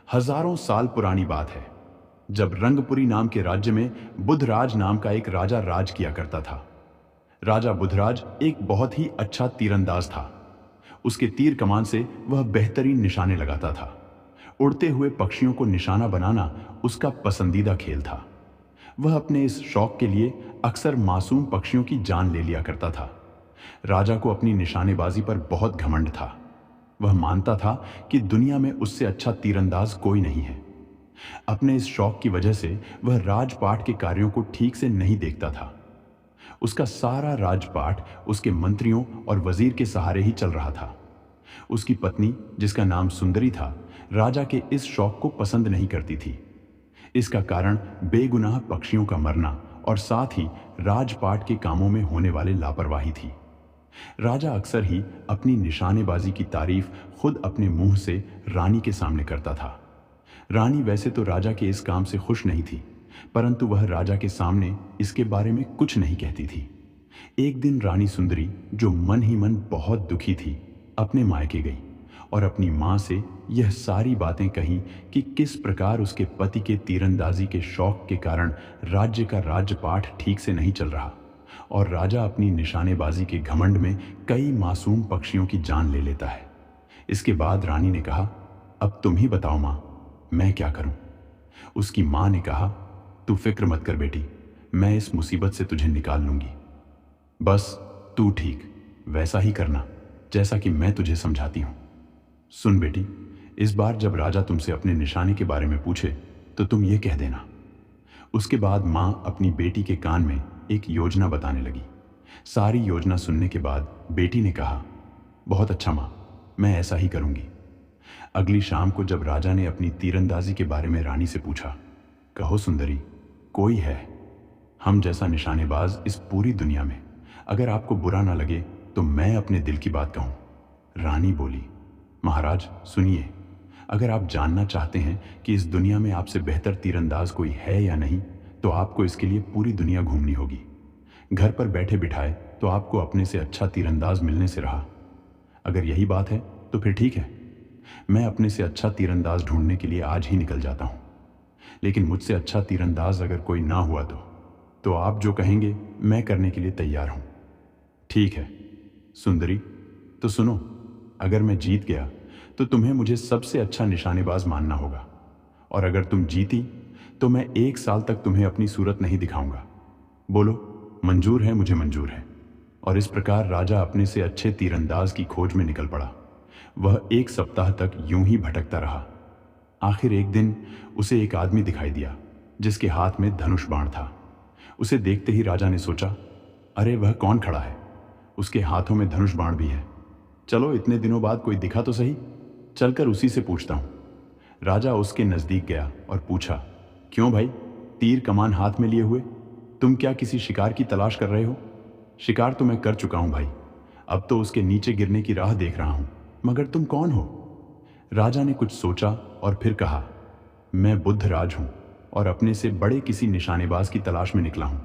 हजारों साल पुरानी बात है, जब रंगपुरी नाम के राज्य में बुधराज नाम का एक राजा राज किया करता था। राजा बुधराज एक बहुत ही अच्छा तीरंदाज था। उसके तीर कमान से वह बेहतरीन निशाने लगाता था। उड़ते हुए पक्षियों को निशाना बनाना उसका पसंदीदा खेल था। वह अपने इस शौक के लिए अक्सर मासूम पक्षियों की जान ले लिया करता था। राजा को अपनी निशानेबाजी पर बहुत घमंड था। वह मानता था कि दुनिया में उससे अच्छा तीरंदाज कोई नहीं है। अपने इस शौक की वजह से वह राजपाट के कार्यों को ठीक से नहीं देखता था। उसका सारा राजपाट उसके मंत्रियों और वजीर के सहारे ही चल रहा था। उसकी पत्नी, जिसका नाम सुंदरी था, राजा के इस शौक को पसंद नहीं करती थी। इसका कारण बेगुनाह पक्षियों का मरना और साथ ही राजपाट के कामों में होने वाले लापरवाही थी। राजा अक्सर ही अपनी निशानेबाजी की तारीफ खुद अपने मुंह से रानी के सामने करता था। रानी वैसे तो राजा के इस काम से खुश नहीं थी, परंतु वह राजा के सामने इसके बारे में कुछ नहीं कहती थी। एक दिन रानी सुंदरी, जो मन ही मन बहुत दुखी थी, अपने मायके गई और अपनी मां से यह सारी बातें कहीं कि किस प्रकार उसके पति के तीरंदाजी के शौक के कारण राज्य का राज्यपाठ ठीक से नहीं चल रहा और राजा अपनी निशानेबाजी के घमंड में कई मासूम पक्षियों की जान ले लेता है। इसके बाद रानी ने कहा, अब तुम ही बताओ मां, मैं क्या करूं? उसकी मां ने कहा, तू फिक्र मत कर बेटी, मैं इस मुसीबत से तुझे निकाल लूंगी। बस तू ठीक वैसा ही करना जैसा कि मैं तुझे समझाती हूं। सुन बेटी, इस बार जब राजा तुमसे अपने निशाने के बारे में पूछे तो तुम ये कह देना। उसके बाद मां अपनी बेटी के कान में एक योजना बताने लगी। सारी योजना सुनने के बाद बेटी ने कहा, बहुत अच्छा मां, मैं ऐसा ही करूंगी। अगली शाम को जब राजा ने अपनी तीरंदाजी के बारे में रानी से पूछा, कहो सुंदरी, कोई है हम जैसा निशानेबाज इस पूरी दुनिया में? अगर आपको बुरा ना लगे तो मैं अपने दिल की बात कहूं। रानी बोली, महाराज सुनिए, अगर आप जानना चाहते हैं कि इस दुनिया में आपसे बेहतर तीरंदाज कोई है या नहीं, तो आपको इसके लिए पूरी दुनिया घूमनी होगी। घर पर बैठे बिठाए तो आपको अपने से अच्छा तीरंदाज मिलने से रहा। अगर यही बात है तो फिर ठीक है, मैं अपने से अच्छा तीरंदाज ढूंढने के लिए आज ही निकल जाता हूं। लेकिन मुझसे अच्छा तीरंदाज अगर कोई ना हुआ तो आप जो कहेंगे मैं करने के लिए तैयार हूं। ठीक है सुंदरी, तो सुनो, अगर मैं जीत गया तो तुम्हें मुझे सबसे अच्छा निशानेबाज मानना होगा, और अगर तुम जीती तो मैं 1 साल तक तुम्हें अपनी सूरत नहीं दिखाऊंगा। बोलो, मंजूर है? मुझे मंजूर है। और इस प्रकार राजा अपने से अच्छे तीरंदाज की खोज में निकल पड़ा। वह 1 सप्ताह तक यूं ही भटकता रहा। आखिर एक दिन उसे एक आदमी दिखाई दिया जिसके हाथ में धनुष बाण था। उसे देखते ही राजा ने सोचा, अरे वह कौन खड़ा है, उसके हाथों में धनुष बाण भी है। चलो, इतने दिनों बाद कोई दिखा तो सही, चलकर उसी से पूछता हूं। राजा उसके नजदीक गया और पूछा, क्यों भाई, तीर कमान हाथ में लिए हुए तुम क्या किसी शिकार की तलाश कर रहे हो? शिकार तो मैं कर चुका हूं भाई, अब तो उसके नीचे गिरने की राह देख रहा हूं, मगर तुम कौन हो? राजा ने कुछ सोचा और फिर कहा, मैं बुद्धराज हूं और अपने से बड़े किसी निशानेबाज की तलाश में निकला हूं,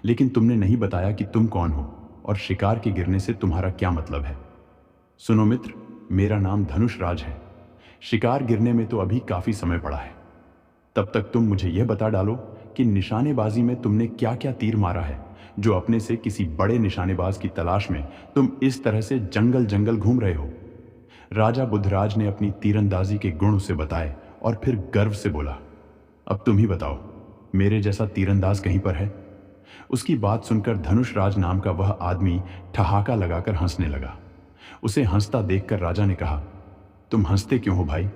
लेकिन तुमने नहीं बताया कि तुम कौन हो और शिकार के गिरने से तुम्हारा क्या मतलब है। सुनो मित्र, मेरा नाम धनुष राज है। शिकार गिरने में तो अभी काफी समय पड़ा है। तब तक तुम मुझे यह बता डालो कि निशानेबाजी में तुमने क्या क्या तीर मारा है, जो अपने से किसी बड़े निशानेबाज की तलाश में तुम इस तरह से जंगल जंगल घूम रहे हो। राजा बुधराज ने अपनी तीरंदाजी के गुण उसे बताए और फिर गर्व से बोला, अब तुम ही बताओ, मेरे जैसा तीरंदाज कहीं पर है? उसकी बात सुनकर धनुष राज नाम का वह आदमी ठहाका लगाकर हंसने लगा। उसे हंसता देखकर राजा ने कहा, तुम हंसते क्यों हो भाई?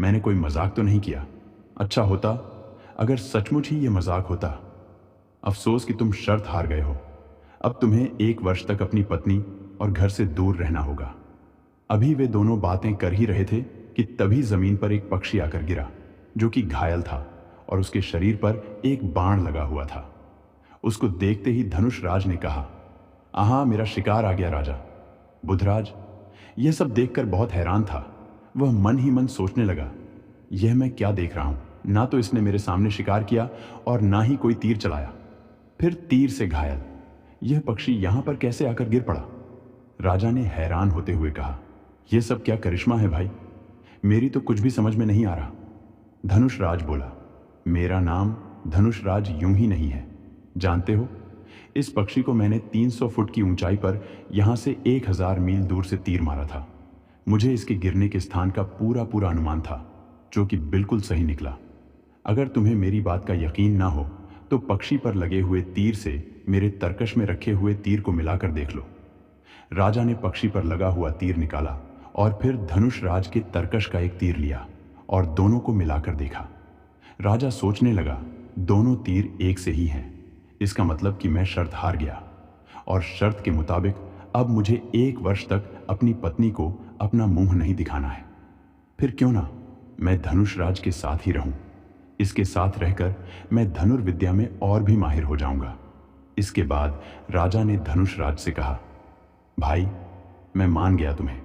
मैंने कोई मजाक तो नहीं किया। अच्छा होता अगर सचमुच ही यह मजाक होता। अफसोस कि तुम शर्त हार गए हो। अब तुम्हें 1 वर्ष तक अपनी पत्नी और घर से दूर रहना होगा। अभी वे दोनों बातें कर ही रहे थे कि तभी जमीन पर एक पक्षी आकर गिरा, जो कि घायल था और उसके शरीर पर एक बाण लगा हुआ था। उसको देखते ही धनुष राज ने कहा, आहा, मेरा शिकार आ गया राजा। बुधराज यह सब देखकर बहुत हैरान था। वह मन ही मन सोचने लगा, यह मैं क्या देख रहा हूं? ना तो इसने मेरे सामने शिकार किया और ना ही कोई तीर चलाया, फिर तीर से घायल। यह पक्षी यहां पर कैसे आकर गिर पड़ा? राजा ने हैरान होते हुए कहा, यह सब क्या करिश्मा है भाई, मेरी तो कुछ भी समझ में नहीं आ रहा। धनुषराज बोला, मेरा नाम धनुषराज यूं ही नहीं है, जानते हो, इस पक्षी को मैंने 300 फुट की ऊंचाई पर यहां से 1000 मील दूर से तीर मारा था। मुझे इसके गिरने के स्थान का पूरा पूरा अनुमान था, जो कि बिल्कुल सही निकला। अगर तुम्हें मेरी बात का यकीन ना हो तो पक्षी पर लगे हुए तीर से मेरे तरकश में रखे हुए तीर को मिलाकर देख लो। राजा ने पक्षी पर लगा हुआ तीर निकाला और फिर धनुषराज के तरकश का एक तीर लिया और दोनों को मिलाकर देखा। राजा सोचने लगा, दोनों तीर एक से ही हैं, इसका मतलब कि मैं शर्त हार गया और शर्त के मुताबिक अब मुझे 1 वर्ष तक अपनी पत्नी को अपना मुंह नहीं दिखाना है। फिर क्यों ना मैं धनुषराज के साथ ही रहूं। इसके साथ रहकर मैं धनुर्विद्या में और भी माहिर हो जाऊंगा। इसके बाद राजा ने धनुषराज से कहा, भाई, मैं मान गया तुम्हें।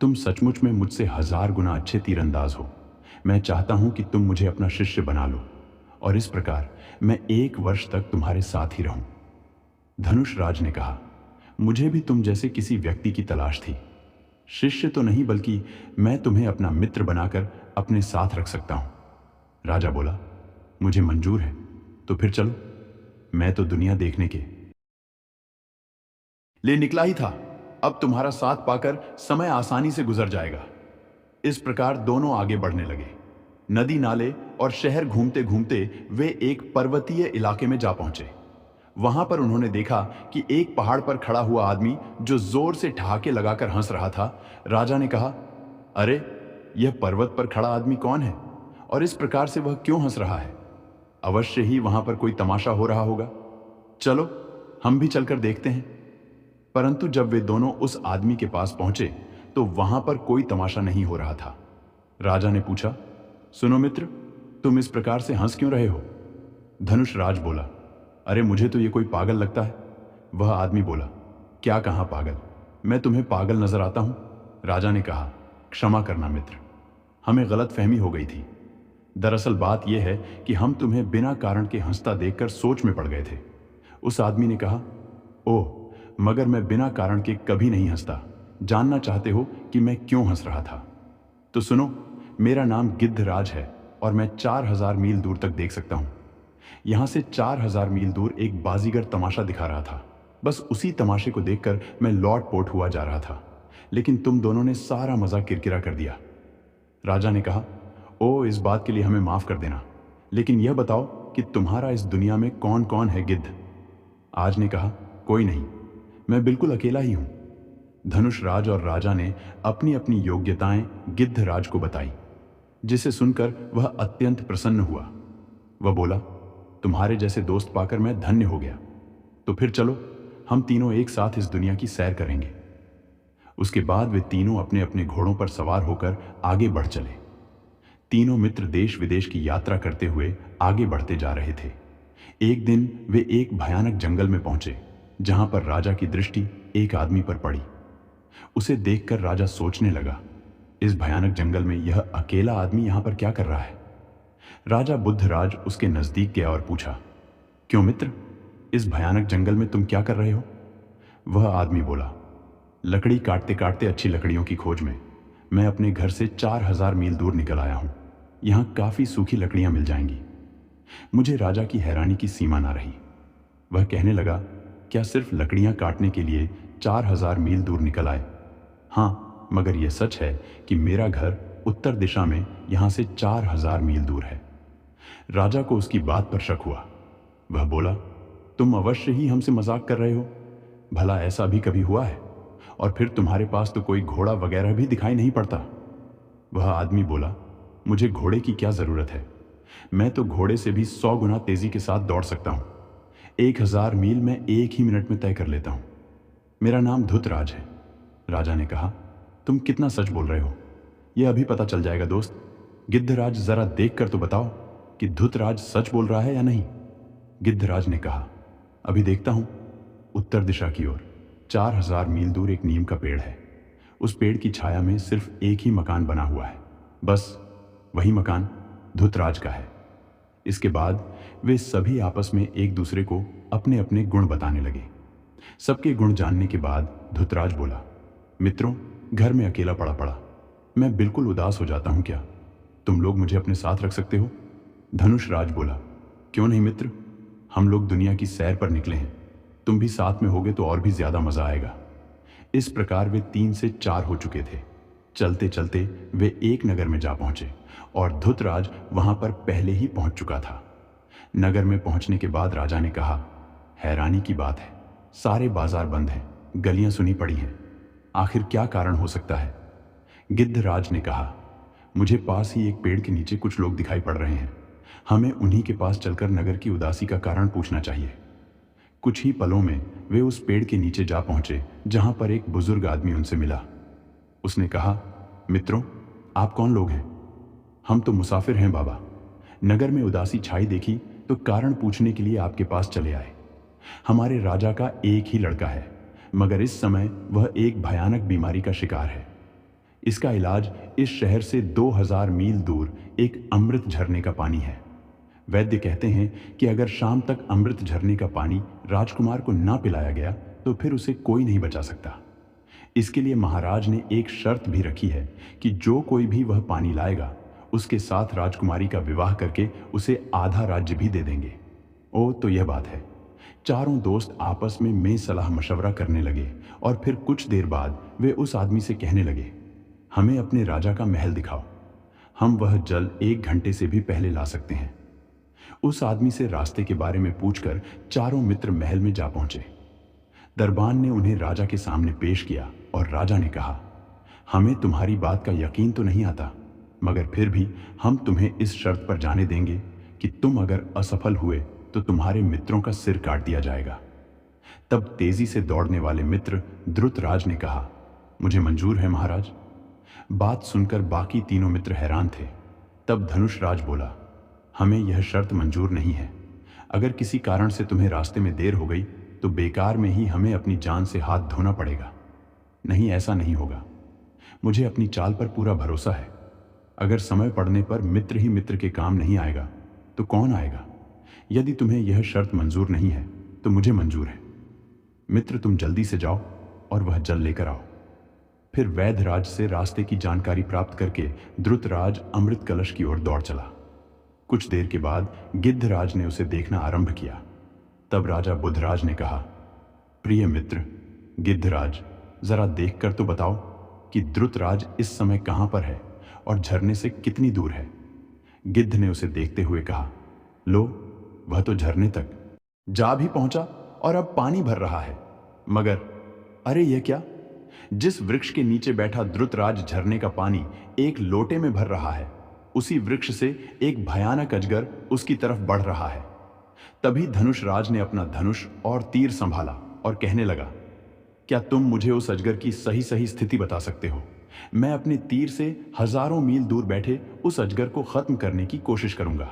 तुम सचमुच में मुझसे 1000 गुना अच्छे तीरंदाज हो। मैं चाहता हूं कि तुम मुझे अपना शिष्य बना लो और इस प्रकार मैं 1 वर्ष तक तुम्हारे साथ ही रहूं। धनुषराज ने कहा, मुझे भी तुम जैसे किसी व्यक्ति की तलाश थी। शिष्य तो नहीं, बल्कि मैं तुम्हें अपना मित्र बनाकर अपने साथ रख सकता हूं। राजा बोला, मुझे मंजूर है, तो फिर चलो, मैं तो दुनिया देखने के लिए निकला ही था। अब तुम्हारा साथ पाकर समय आसानी से गुजर जाएगा। इस प्रकार दोनों आगे बढ़ने लगे। नदी नाले और शहर घूमते घूमते वे एक पर्वतीय इलाके में जा पहुंचे। वहां पर उन्होंने देखा कि एक पहाड़ पर खड़ा हुआ आदमी जो जोर से ठहाके लगाकर हंस रहा था। राजा ने कहा, अरे, यह पर्वत पर खड़ा आदमी कौन है और इस प्रकार से वह क्यों हंस रहा है? अवश्य ही वहां पर कोई तमाशा हो रहा होगा। चलो, हम भी चलकर देखते हैं। परंतु जब वे दोनों उस आदमी के पास पहुंचे तो वहां पर कोई तमाशा नहीं हो रहा था। राजा ने पूछा, सुनो मित्र, तुम इस प्रकार से हंस क्यों रहे हो? धनुषराज बोला, अरे, मुझे तो ये कोई पागल लगता है। वह आदमी बोला, क्या कहा पागल? मैं तुम्हें पागल नजर आता हूं? राजा ने कहा, क्षमा करना मित्र, हमें गलत फहमी हो गई थी। दरअसल बात यह है कि हम तुम्हें बिना कारण के हंसता देखकर सोच में पड़ गए थे। उस आदमी ने कहा, ओह, मगर मैं बिना कारण के कभी नहीं हंसता। जानना चाहते हो कि मैं क्यों हंस रहा था? तो सुनो, मेरा नाम गिद्धराज है और मैं 4000 मील दूर तक देख सकता हूं। यहां से 4000 मील दूर एक बाजीगर तमाशा दिखा रहा था। बस उसी तमाशे को देखकर मैं लौट पोट हुआ जा रहा था, लेकिन तुम दोनों ने सारा मजा किरकिरा कर दिया। राजा ने कहा, ओ, इस बात के लिए हमें माफ कर देना, लेकिन यह बताओ कि तुम्हारा इस दुनिया में कौन कौन है? गिद्ध आज ने कहा, कोई नहीं, मैं बिल्कुल अकेला ही हूं। धनुषराज और राजा ने अपनी अपनी योग्यताएं गिद्धराज को बताई, जिसे सुनकर वह अत्यंत प्रसन्न हुआ। वह बोला, तुम्हारे जैसे दोस्त पाकर मैं धन्य हो गया। तो फिर चलो, हम तीनों एक साथ इस दुनिया की सैर करेंगे। उसके बाद वे तीनों अपने अपने घोड़ों पर सवार होकर आगे बढ़ चले। तीनों मित्र देश विदेश की यात्रा करते हुए आगे बढ़ते जा रहे थे। एक दिन वे एक भयानक जंगल में पहुंचे, जहां पर राजा की दृष्टि एक आदमी पर पड़ी। उसे देखकर राजा सोचने लगा, इस भयानक जंगल में यह अकेला आदमी यहां पर क्या कर रहा है? राजा बुद्धराज उसके नजदीक गया और पूछा, क्यों मित्र, इस भयानक जंगल में तुम क्या कर रहे हो? वह आदमी बोला, लकड़ी काटते काटते अच्छी लकड़ियों की खोज में मैं अपने घर से 4000 मील दूर निकल आया हूं। यहां काफी सूखी लकड़ियां मिल जाएंगी। मुझे राजा की हैरानी की सीमा ना रही। वह कहने लगा, क्या सिर्फ लकड़ियां काटने के लिए 4000 मील दूर निकल आए? हाँ, मगर यह सच है कि मेरा घर उत्तर दिशा में यहां से 4000 मील दूर है। राजा को उसकी बात पर शक हुआ। वह बोला, तुम अवश्य ही हमसे मजाक कर रहे हो। भला ऐसा भी कभी हुआ है? और फिर तुम्हारे पास तो कोई घोड़ा वगैरह भी दिखाई नहीं पड़ता। वह आदमी बोला, मुझे घोड़े की क्या जरूरत है? मैं तो घोड़े से भी 100 गुना तेजी के साथ दौड़ सकता हूं। 1000 मील मैं 1 ही मिनट में तय कर लेता हूं। मेरा नाम धुतराज है। राजा ने कहा, तुम कितना सच बोल रहे हो, यह अभी पता चल जाएगा दोस्त। गिद्धराज, जरा देख कर तो बताओ कि धुतराज सच बोल रहा है या नहीं। गिद्धराज ने कहा, अभी देखता हूं। उत्तर दिशा की ओर 4000 मील दूर एक नीम का पेड़ है। उस पेड़ की छाया में सिर्फ एक ही मकान बना हुआ है। बस वही मकान धुतराज का है। इसके बाद वे सभी आपस में एक दूसरे को अपने अपने गुण बताने लगे। सबके गुण जानने के बाद धुतराज बोला, मित्रों, घर में अकेला पड़ा मैं बिल्कुल उदास हो जाता हूं क्या? तुम लोग मुझे अपने साथ रख सकते हो? धनुष राज बोला, क्यों नहीं मित्र, हम लोग दुनिया की सैर पर निकले हैं, तुम भी साथ में होगे तो और भी ज्यादा मजा आएगा। इस प्रकार वे 3 से 4 हो चुके थे। चलते चलते वे एक नगर में जा पहुंचे और धुतराज वहां पर पहले ही पहुंच चुका था। नगर में पहुंचने के बाद राजा ने कहा, हैरानी की बात है, सारे बाजार बंद हैं, गलियां सुनी पड़ी हैं, आखिर क्या कारण हो सकता है? गिद्धराज ने कहा, मुझे पास ही एक पेड़ के नीचे कुछ लोग दिखाई पड़ रहे हैं, हमें उन्हीं के पास चलकर नगर की उदासी का कारण पूछना चाहिए। कुछ ही पलों में वे उस पेड़ के नीचे जा पहुंचे जहां पर एक बुजुर्ग आदमी उनसे मिला। उसने कहा, मित्रों, आप कौन लोग हैं? हम तो मुसाफिर हैं बाबा, नगर में उदासी छाई देखी तो कारण पूछने के लिए आपके पास चले आए। हमारे राजा का एक ही लड़का है, मगर इस समय वह एक भयानक बीमारी का शिकार है। इसका इलाज इस शहर से 2000 मील दूर एक अमृत झरने का पानी है। वैद्य कहते हैं कि अगर शाम तक अमृत झरने का पानी राजकुमार को ना पिलाया गया तो फिर उसे कोई नहीं बचा सकता। इसके लिए महाराज ने एक शर्त भी रखी है कि जो कोई भी वह पानी लाएगा उसके साथ राजकुमारी का विवाह करके उसे आधा राज्य भी दे देंगे। ओ तो यह बात है। चारों दोस्त आपस में सलाह मशवरा करने लगे और फिर कुछ देर बाद वे उस आदमी से कहने लगे, हमें अपने राजा का महल दिखाओ, हम वह जल 1 घंटे से भी पहले ला सकते हैं। उस आदमी से रास्ते के बारे में पूछकर चारों मित्र महल में जा पहुंचे। दरबान ने उन्हें राजा के सामने पेश किया और राजा ने कहा, हमें तुम्हारी बात का यकीन तो नहीं आता, मगर फिर भी हम तुम्हें इस शर्त पर जाने देंगे कि तुम अगर असफल हुए तो तुम्हारे मित्रों का सिर काट दिया जाएगा। तब तेजी से दौड़ने वाले मित्र धृतराज ने कहा, मुझे मंजूर है महाराज। बात सुनकर बाकी तीनों मित्र हैरान थे। तब धनुष राज बोला, हमें यह शर्त मंजूर नहीं है। अगर किसी कारण से तुम्हें रास्ते में देर हो गई तो बेकार में ही हमें अपनी जान से हाथ धोना पड़ेगा। नहीं, ऐसा नहीं होगा। मुझे अपनी चाल पर पूरा भरोसा है। अगर समय पड़ने पर मित्र ही मित्र के काम नहीं आएगा तो कौन आएगा? यदि तुम्हें यह शर्त मंजूर नहीं है तो मुझे मंजूर है। मित्र, तुम जल्दी से जाओ और वह जल लेकर आओ। फिर वैधराज से रास्ते की जानकारी प्राप्त करके धृतराज अमृत कलश की ओर दौड़ चला। कुछ देर के बाद गिद्धराज ने उसे देखना आरंभ किया। तब राजा बुधराज ने कहा, प्रिय मित्र गिद्धराज, जरा देखकर तो बताओ कि धृतराज इस समय कहां पर है और झरने से कितनी दूर है। गिद्ध ने उसे देखते हुए कहा, लो, वह तो झरने तक जा भी पहुंचा और अब पानी भर रहा है। मगर अरे यह क्या, जिस वृक्ष के नीचे बैठा धृतराज झरने का पानी एक लोटे में भर रहा है, उसी वृक्ष से एक भयानक अजगर उसकी तरफ बढ़ रहा है। तभी धनुष राज ने अपना धनुष और तीर संभाला और कहने लगा, क्या तुम मुझे उस अजगर की सही सही स्थिति बता सकते हो? मैं अपने तीर से हजारों मील दूर बैठे उस अजगर को खत्म करने की कोशिश करूंगा।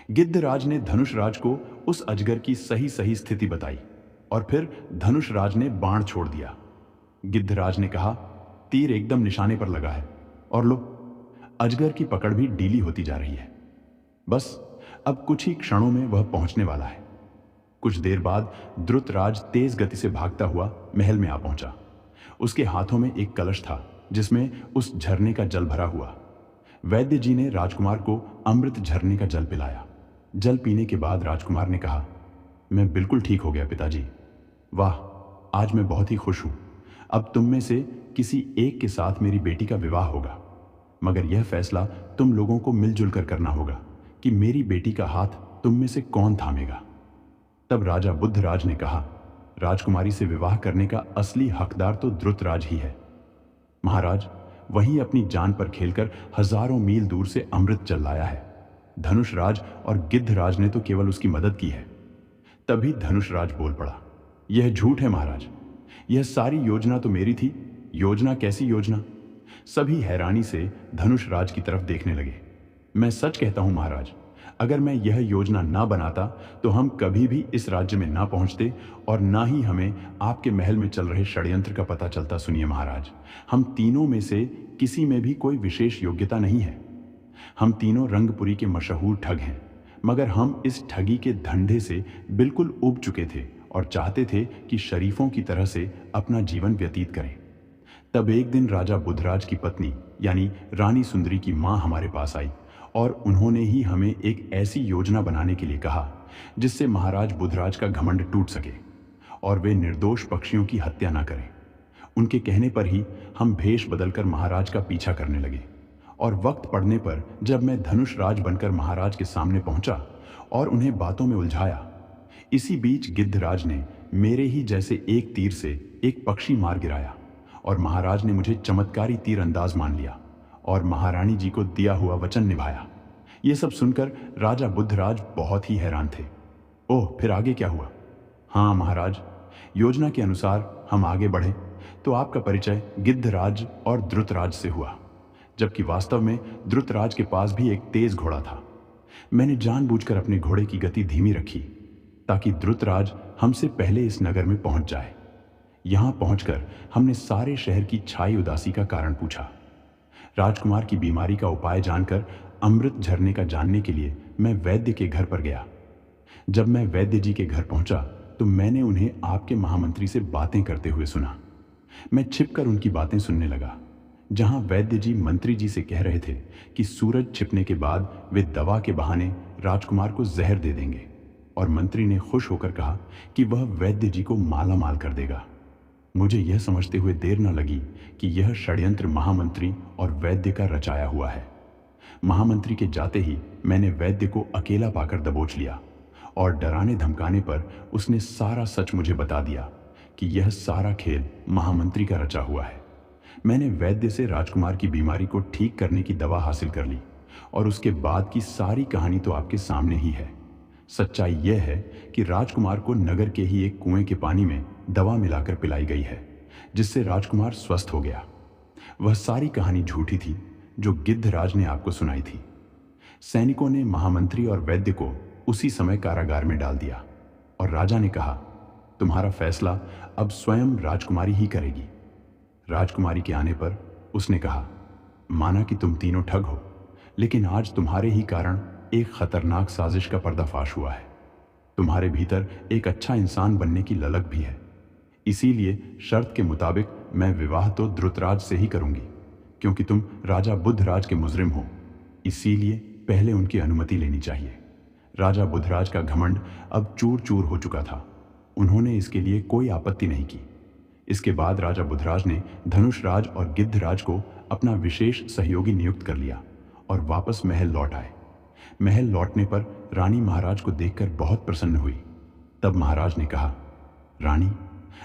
गिद्धराज ने धनुष राज को उस अजगर की सही सही स्थिति बताई और फिर धनुष राज ने बाण छोड़ दिया। गिद्धराज ने कहा, तीर एकदम निशाने पर लगा है और लो, अजगर की पकड़ भी ढीली होती जा रही है। बस अब कुछ ही क्षणों में वह पहुंचने वाला है। कुछ देर बाद धृतराज तेज गति से भागता हुआ महल में आ पहुंचा। उसके हाथों में एक कलश था जिसमें उस झरने का जल भरा हुआ। वैद्य जी ने राजकुमार को अमृत झरने का जल पिलाया। जल पीने के बाद राजकुमार ने कहा, मैं बिल्कुल ठीक हो गया पिताजी। वाह, आज मैं बहुत ही खुश हूं। अब तुम में से किसी एक के साथ मेरी बेटी का विवाह होगा, मगर यह फैसला तुम लोगों को मिलजुल कर करना होगा कि मेरी बेटी का हाथ तुम में से कौन थामेगा। तब राजा बुद्धराज ने कहा, राजकुमारी से विवाह करने का असली हकदार तो धृतराज ही है। महाराज, वही अपनी जान पर खेलकर हजारों मील दूर से अमृत जल लाया है। धनुष राज और गिद्धराज ने तो केवल उसकी मदद की है। तभी धनुष राज बोल पड़ा, यह झूठ है महाराज, यह सारी योजना तो मेरी थी। योजना? कैसी योजना? सभी हैरानी से धनुष राज की तरफ देखने लगे। मैं सच कहता हूं महाराज, अगर मैं यह योजना ना बनाता तो हम कभी भी इस राज्य में ना पहुंचते और ना ही हमें आपके महल में चल रहे षड्यंत्र का पता चलता। सुनिए महाराज, हम तीनों में से किसी में भी कोई विशेष योग्यता नहीं है। हम तीनों रंगपुरी के मशहूर ठग हैं, मगर हम इस ठगी के धंधे से बिल्कुल उब चुके थे और चाहते थे कि शरीफों की तरह से अपना जीवन व्यतीत करें। तब एक दिन राजा बुधराज की पत्नी यानी रानी सुंदरी की माँ हमारे पास आई और उन्होंने ही हमें एक ऐसी योजना बनाने के लिए कहा जिससे महाराज बुधराज का घमंड टूट सके और वे निर्दोष पक्षियों की हत्या ना करें। उनके कहने पर ही हम भेष बदलकर महाराज का पीछा करने लगे और वक्त पड़ने पर जब मैं धनुष राज बनकर महाराज के सामने पहुंचा और उन्हें बातों में उलझाया, इसी बीच गिद्धराज ने मेरे ही जैसे एक तीर से एक पक्षी मार गिराया और महाराज ने मुझे चमत्कारी तीर अंदाज मान लिया और महारानी जी को दिया हुआ वचन निभाया। ये सब सुनकर राजा बुद्धराज बहुत ही हैरान थे। ओह, फिर आगे क्या हुआ? हाँ महाराज, योजना के अनुसार हम आगे बढ़े तो आपका परिचय गिद्धराज और द्रुतराज से हुआ, जबकि वास्तव में द्रुतराज के पास भी एक तेज घोड़ा था। मैंने जानबूझकर अपने घोड़े की गति धीमी रखी ताकि द्रुतराज हमसे पहले इस नगर में पहुंच जाए। यहां पहुंचकर हमने सारे शहर की छाई उदासी का कारण पूछा। राजकुमार की बीमारी का उपाय जानकर अमृत झरने का जानने के लिए मैं वैद्य के घर पर गया। जब मैं वैद्य जी के घर पहुंचा तो मैंने उन्हें आपके महामंत्री से बातें करते हुए सुना। मैं छिपकर उनकी बातें सुनने लगा। जहां वैद्य जी मंत्री जी से कह रहे थे कि सूरज छिपने के बाद वे दवा के बहाने राजकुमार को जहर दे देंगे और मंत्री ने खुश होकर कहा कि वह वैद्य जी को माला माल कर देगा। मुझे यह समझते हुए देर न लगी कि यह षड्यंत्र महामंत्री और वैद्य का रचाया हुआ है। महामंत्री के जाते ही मैंने वैद्य को अकेला पाकर दबोच लिया और डराने धमकाने पर उसने सारा सच मुझे बता दिया कि यह सारा खेल महामंत्री का रचा हुआ है। मैंने वैद्य से राजकुमार की बीमारी को ठीक करने की दवा हासिल कर ली और उसके बाद की सारी कहानी तो आपके सामने ही है। सच्चाई यह है कि राजकुमार को नगर के ही एक कुएं के पानी में दवा मिलाकर पिलाई गई है, जिससे राजकुमार स्वस्थ हो गया। वह सारी कहानी झूठी थी जो गिद्धराज ने आपको सुनाई थी। सैनिकों ने महामंत्री और वैद्य को उसी समय कारागार में डाल दिया और राजा ने कहा, तुम्हारा फैसला अब स्वयं राजकुमारी ही करेगी। राजकुमारी के आने पर उसने कहा, माना कि तुम तीनों ठग हो, लेकिन आज तुम्हारे ही कारण एक खतरनाक साजिश का पर्दाफाश हुआ है। तुम्हारे भीतर एक अच्छा इंसान बनने की ललक भी है। इसीलिए शर्त के मुताबिक मैं विवाह तो द्रुतराज से ही करूंगी, क्योंकि तुम राजा बुधराज के मुजरिम हो। इसीलिए पहले उनकी अनुमति लेनी चाहिए। राजा बुधराज का घमंड अब चूर चूर हो चुका था। उन्होंने इसके लिए कोई आपत्ति नहीं की। इसके बाद राजा बुधराज ने धनुषराज और गिद्धराज को अपना विशेष सहयोगी नियुक्त कर लिया और वापस महल लौट आए। महल लौटने पर रानी महाराज को देखकर बहुत प्रसन्न हुई। तब महाराज ने कहा, रानी,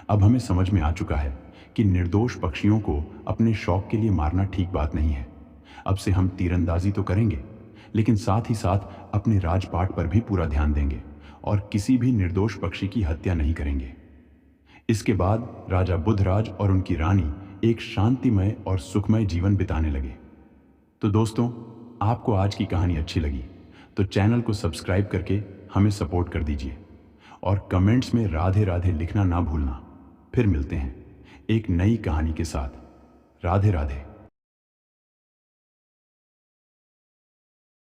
अब हमें समझ में आ चुका है कि निर्दोष पक्षियों को अपने शौक के लिए मारना ठीक बात नहीं है। अब से हम तीरंदाजी तो करेंगे, लेकिन साथ ही साथ अपने राजपाट पर भी पूरा ध्यान देंगे और किसी भी निर्दोष पक्षी की हत्या नहीं करेंगे। इसके बाद राजा बुधराज और उनकी रानी एक शांतिमय और सुखमय जीवन बिताने लगे। तो दोस्तों, आपको आज की कहानी अच्छी लगी तो चैनल को सब्सक्राइब करके हमें सपोर्ट कर दीजिए और कमेंट्स में राधे राधे लिखना ना भूलना। फिर मिलते हैं एक नई कहानी के साथ। राधे राधे।